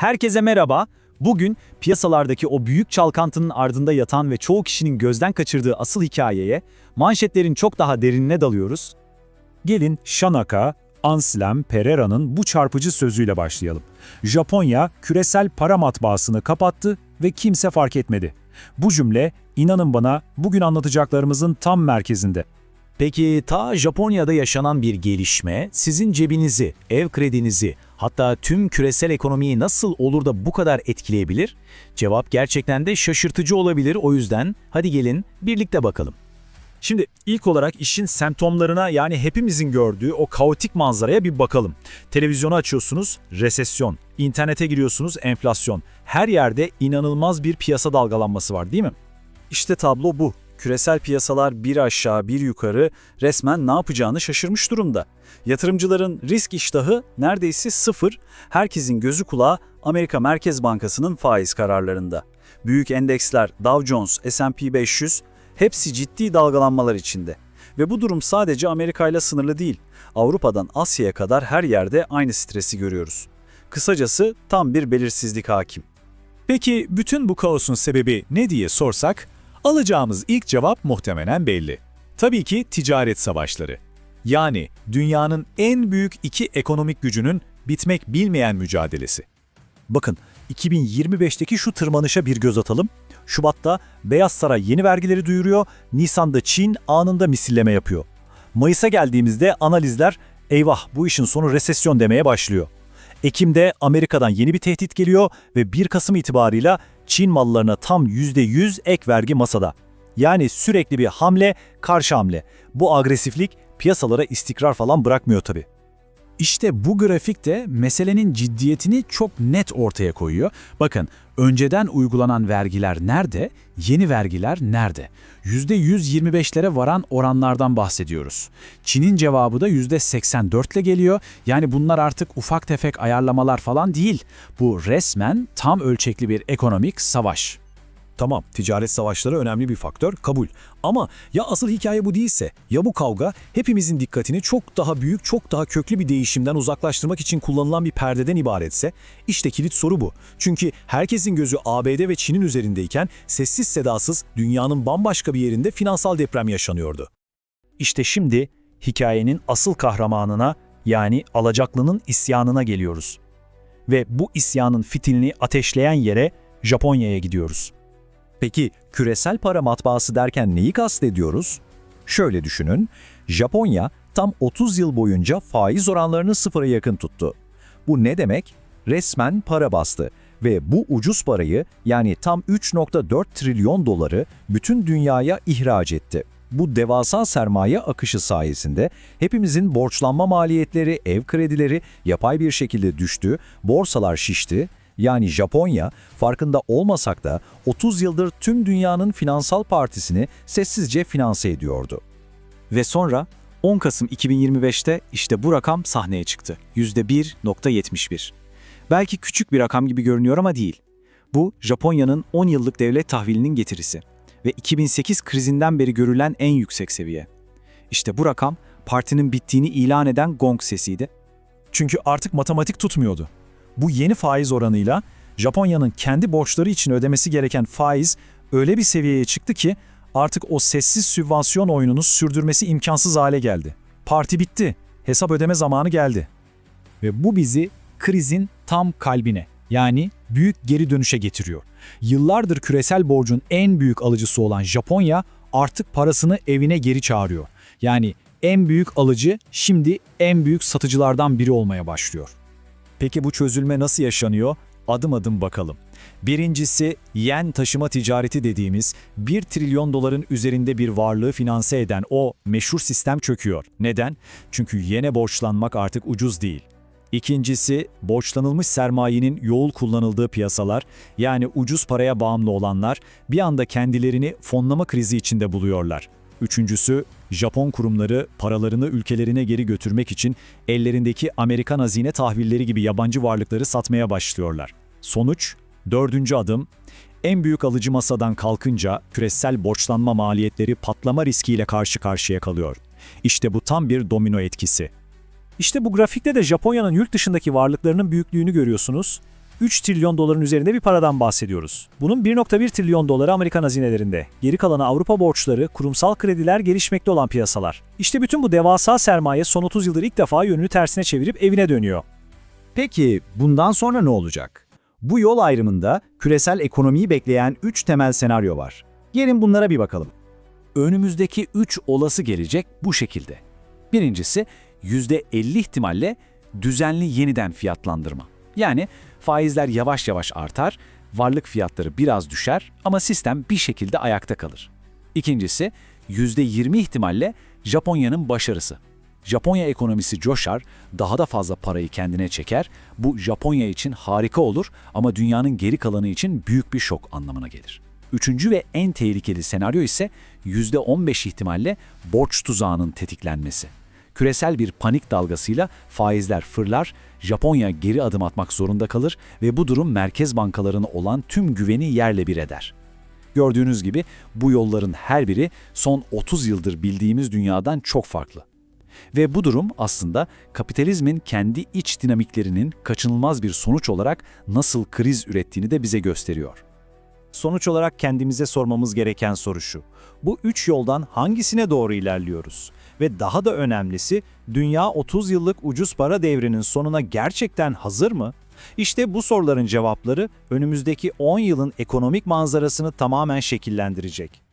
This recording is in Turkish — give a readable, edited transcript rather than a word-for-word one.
Herkese merhaba. Bugün piyasalardaki o büyük çalkantının ardında yatan ve çoğu kişinin gözden kaçırdığı asıl hikayeye, manşetlerin çok daha derinine dalıyoruz. Gelin Shanaka, Anselm Pereira'nın bu çarpıcı sözüyle başlayalım. Japonya küresel para matbaasını kapattı ve kimse fark etmedi. Bu cümle, inanın bana, bugün anlatacaklarımızın tam merkezinde. Peki ta Japonya'da yaşanan bir gelişme sizin cebinizi, ev kredinizi, hatta tüm küresel ekonomiyi nasıl olur da bu kadar etkileyebilir? Cevap gerçekten de şaşırtıcı olabilir, o yüzden hadi gelin birlikte bakalım. Şimdi ilk olarak işin semptomlarına, yani hepimizin gördüğü o kaotik manzaraya bir bakalım. Televizyonu açıyorsunuz, resesyon. İnternete giriyorsunuz, enflasyon. Her yerde inanılmaz bir piyasa dalgalanması var, değil mi? İşte tablo bu. Küresel piyasalar bir aşağı bir yukarı resmen ne yapacağını şaşırmış durumda. Yatırımcıların risk iştahı neredeyse sıfır, herkesin gözü kulağı Amerika Merkez Bankası'nın faiz kararlarında. Büyük endeksler Dow Jones, S&P 500 hepsi ciddi dalgalanmalar içinde. Ve bu durum sadece Amerika ile sınırlı değil. Avrupa'dan Asya'ya kadar her yerde aynı stresi görüyoruz. Kısacası tam bir belirsizlik hakim. Peki bütün bu kaosun sebebi ne diye sorsak, alacağımız ilk cevap muhtemelen belli. Tabii ki ticaret savaşları. Yani dünyanın en büyük iki ekonomik gücünün bitmek bilmeyen mücadelesi. Bakın, 2025'teki şu tırmanışa bir göz atalım. Şubat'ta Beyaz Saray yeni vergileri duyuruyor, Nisan'da Çin anında misilleme yapıyor. Mayıs'a geldiğimizde analizler, eyvah bu işin sonu resesyon demeye başlıyor. Ekim'de Amerika'dan yeni bir tehdit geliyor ve 1 Kasım itibarıyla Çin mallarına tam %100 ek vergi masada. Yani sürekli bir hamle, karşı hamle. Bu agresiflik piyasalara istikrar falan bırakmıyor tabii. İşte bu grafik de meselenin ciddiyetini çok net ortaya koyuyor. Bakın, önceden uygulanan vergiler nerede, yeni vergiler nerede? %125'lere varan oranlardan bahsediyoruz. Çin'in cevabı da %84 ile geliyor. Yani bunlar artık ufak tefek ayarlamalar falan değil. Bu resmen tam ölçekli bir ekonomik savaş. Tamam, ticaret savaşları önemli bir faktör, kabul. Ama ya asıl hikaye bu değilse, ya bu kavga hepimizin dikkatini çok daha büyük, çok daha köklü bir değişimden uzaklaştırmak için kullanılan bir perdeden ibaretse, işte kilit soru bu. Çünkü herkesin gözü ABD ve Çin'in üzerindeyken sessiz sedasız dünyanın bambaşka bir yerinde finansal deprem yaşanıyordu. İşte şimdi hikayenin asıl kahramanına, yani alacaklının isyanına geliyoruz. Ve bu isyanın fitilini ateşleyen yere, Japonya'ya gidiyoruz. Peki küresel para matbaası derken neyi kastediyoruz? Şöyle düşünün, Japonya tam 30 yıl boyunca faiz oranlarını sıfıra yakın tuttu. Bu ne demek? Resmen para bastı ve bu ucuz parayı, yani tam 3,4 trilyon doları bütün dünyaya ihraç etti. Bu devasa sermaye akışı sayesinde hepimizin borçlanma maliyetleri, ev kredileri yapay bir şekilde düştü, borsalar şişti. Yani Japonya, farkında olmasak da 30 yıldır tüm dünyanın finansal partisini sessizce finanse ediyordu. Ve sonra 10 Kasım 2025'te işte bu rakam sahneye çıktı. %1,71. Belki küçük bir rakam gibi görünüyor ama değil. Bu Japonya'nın 10 yıllık devlet tahvilinin getirisi ve 2008 krizinden beri görülen en yüksek seviye. İşte bu rakam partinin bittiğini ilan eden gong sesiydi. Çünkü artık matematik tutmuyordu. Bu yeni faiz oranıyla Japonya'nın kendi borçları için ödemesi gereken faiz öyle bir seviyeye çıktı ki artık o sessiz sübvansiyon oyununu sürdürmesi imkansız hale geldi. Parti bitti, hesap ödeme zamanı geldi. Ve bu bizi krizin tam kalbine, yani büyük geri dönüşe getiriyor. Yıllardır küresel borcun en büyük alıcısı olan Japonya artık parasını evine geri çağırıyor. Yani en büyük alıcı şimdi en büyük satıcılardan biri olmaya başlıyor. Peki bu çözülme nasıl yaşanıyor? Adım adım bakalım. Birincisi, yen taşıma ticareti dediğimiz 1 trilyon doların üzerinde bir varlığı finanse eden o meşhur sistem çöküyor. Neden? Çünkü yene borçlanmak artık ucuz değil. İkincisi, borçlanılmış sermayenin yoğun kullanıldığı piyasalar, yani ucuz paraya bağımlı olanlar bir anda kendilerini fonlama krizi içinde buluyorlar. Üçüncüsü, Japon kurumları paralarını ülkelerine geri götürmek için ellerindeki Amerikan hazine tahvilleri gibi yabancı varlıkları satmaya başlıyorlar. Sonuç, dördüncü adım, en büyük alıcı masadan kalkınca küresel borçlanma maliyetleri patlama riskiyle karşı karşıya kalıyor. İşte bu tam bir domino etkisi. İşte bu grafikte de Japonya'nın yurt dışındaki varlıklarının büyüklüğünü görüyorsunuz. 3 trilyon doların üzerinde bir paradan bahsediyoruz. Bunun 1,1 trilyon doları Amerikan hazinelerinde. Geri kalanı Avrupa borçları, kurumsal krediler, gelişmekte olan piyasalar. İşte bütün bu devasa sermaye son 30 yıldır ilk defa yönünü tersine çevirip evine dönüyor. Peki bundan sonra ne olacak? Bu yol ayrımında küresel ekonomiyi bekleyen 3 temel senaryo var. Gelin bunlara bir bakalım. Önümüzdeki 3 olası gelecek bu şekilde. Birincisi %50 ihtimalle düzenli yeniden fiyatlandırma. Yani faizler yavaş yavaş artar, varlık fiyatları biraz düşer ama sistem bir şekilde ayakta kalır. İkincisi %20 ihtimalle Japonya'nın başarısı. Japonya ekonomisi coşar, daha da fazla parayı kendine çeker. Bu Japonya için harika olur ama dünyanın geri kalanı için büyük bir şok anlamına gelir. Üçüncü ve en tehlikeli senaryo ise %15 ihtimalle borç tuzağının tetiklenmesi. Küresel bir panik dalgasıyla faizler fırlar, Japonya geri adım atmak zorunda kalır ve bu durum merkez bankalarına olan tüm güveni yerle bir eder. Gördüğünüz gibi bu yolların her biri son 30 yıldır bildiğimiz dünyadan çok farklı. Ve bu durum aslında kapitalizmin kendi iç dinamiklerinin kaçınılmaz bir sonuç olarak nasıl kriz ürettiğini de bize gösteriyor. Sonuç olarak kendimize sormamız gereken soru şu: bu 3 yoldan hangisine doğru ilerliyoruz? Ve daha da önemlisi, dünya 30 yıllık ucuz para devrinin sonuna gerçekten hazır mı? İşte bu soruların cevapları önümüzdeki 10 yılın ekonomik manzarasını tamamen şekillendirecek.